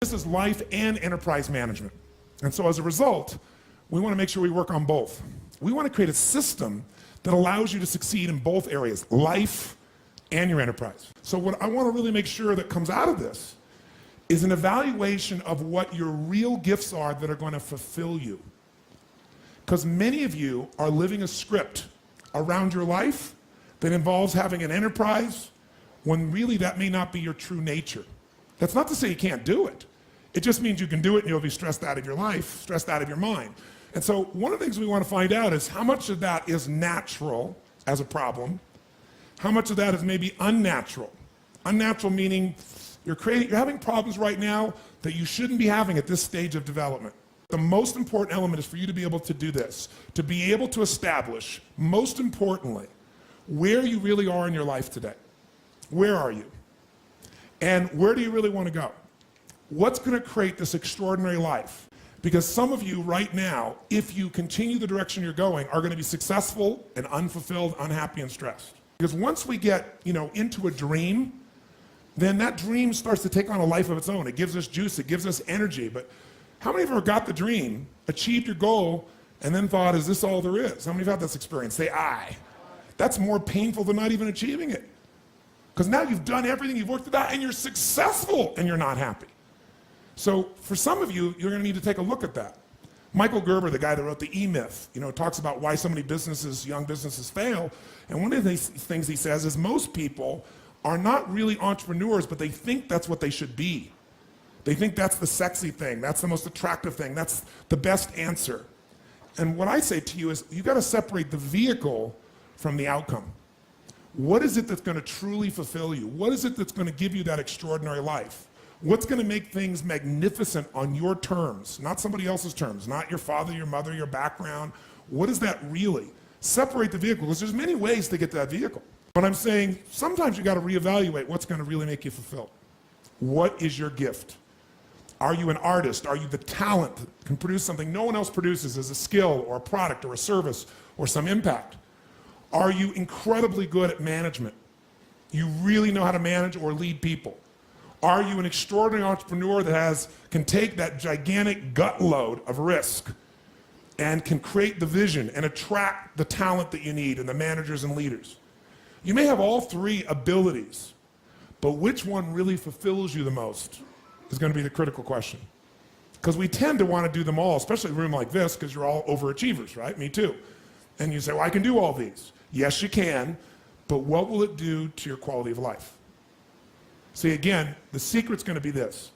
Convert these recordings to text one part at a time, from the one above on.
This is life and enterprise management. And so as a result, we want to make sure we work on both. We want to create a system that allows you to succeed in both areas, life and your enterprise. So what I want to really make sure that comes out of this is an evaluation of what your real gifts are that are going to fulfill you. Because many of you are living a script around your life that involves having an enterprise when really that may not be your true nature. That's not to say you can't do it. It just means you can do it and you'll be stressed out of your life, stressed out of your mind. And so one of the things we want to find out is how much of that is natural as a problem, how much of that is maybe unnatural. Unnatural meaning you're having problems right now that you shouldn't be having at this stage of development. The most important element is for you to be able to do this, to be able to establish, most importantly, where you really are in your life today. Where are you? And where do you really want to go? What's going to create this extraordinary life? Because some of you right now, if you continue the direction you're going, are going to be successful and unfulfilled, unhappy, and stressed. Because once we get, into a dream, then that dream starts to take on a life of its own. It gives us juice, it gives us energy. But how many of you ever got the dream, achieved your goal, and then thought, is this all there is? How many of you have had this experience? Say, aye. That's more painful than not even achieving it. Because now you've done everything, you've worked it out, and you're successful, and you're not happy. So for some of you, you're going to need to take a look at that. Michael Gerber, the guy that wrote the E-Myth, talks about why so many businesses, young businesses fail. And one of the things he says is most people are not really entrepreneurs, but they think that's what they should be. They think that's the sexy thing, that's the most attractive thing, that's the best answer. And what I say to you is, you got to separate the vehicle from the outcome. What is it that's going to truly fulfill you? What is it that's going to give you that extraordinary life? What's going to make things magnificent on your terms, not somebody else's terms, not your father, your mother, your background? What is that really? Separate the vehicle, because there's many ways to get to that vehicle. But I'm saying sometimes you got to reevaluate what's going to really make you fulfilled. What is your gift? Are you an artist? Are you the talent that can produce something no one else produces as a skill or a product or a service or some impact? Are you incredibly good at management? You really know how to manage or lead people? Are you an extraordinary entrepreneur that can take that gigantic gut load of risk and can create the vision and attract the talent that you need and the managers and leaders? You may have all three abilities, but which one really fulfills you the most is going to be the critical question. Because we tend to want to do them all, especially in a room like this, because you're all overachievers, right? Me too. And you say, well, I can do all these. Yes, you can, but what will it do to your quality of life? See, again, the secret's going to be this.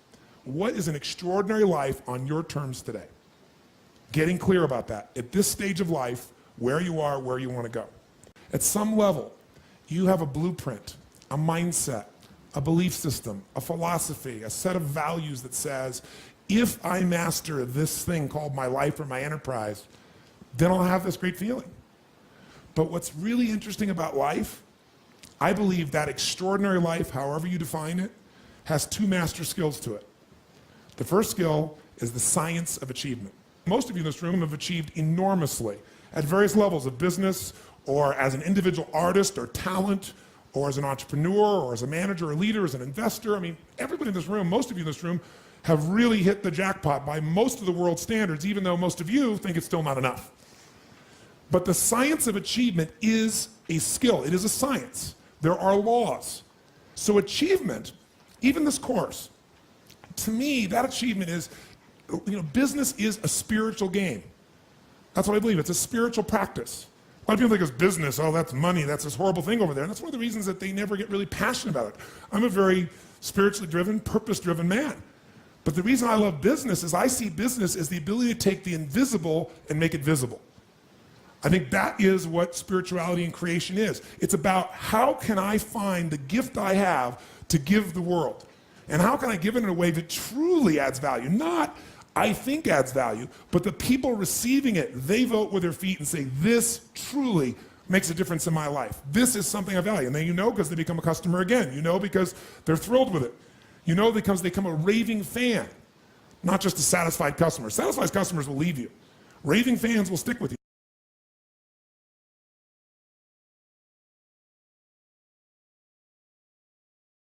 What is an extraordinary life on your terms today? Getting clear about that. At this stage of life, where you are, where you want to go. At some level, you have a blueprint, a mindset, a belief system, a philosophy, a set of values that says, if I master this thing called my life or my enterprise, then I'll have this great feeling. But what's really interesting about life, I believe that extraordinary life, however you define it, has two master skills to it. The first skill is the science of achievement. Most of you in this room have achieved enormously at various levels of business or as an individual artist or talent or as an entrepreneur or as a manager or leader, as an investor. I mean, everybody in this room, most of you in this room, have really hit the jackpot by most of the world's standards, even though most of you think it's still not enough. But the science of achievement is a skill. It is a science. There are laws. So achievement, even this course, to me, that achievement is, business is a spiritual game. That's what I believe. It's a spiritual practice. A lot of people think it's business, oh, that's money, that's this horrible thing over there. And that's one of the reasons that they never get really passionate about it. I'm a very spiritually driven, purpose-driven man. But the reason I love business is I see business as the ability to take the invisible and make it visible. I think that is what spirituality and creation is. It's about how can I find the gift I have to give the world? And how can I give it in a way that truly adds value? Not I think adds value, but the people receiving it, they vote with their feet and say, this truly makes a difference in my life. This is something I value. And then because they become a customer again. Because they're thrilled with it. Because they become a raving fan, not just a satisfied customer. Satisfied customers will leave you. Raving fans will stick with you.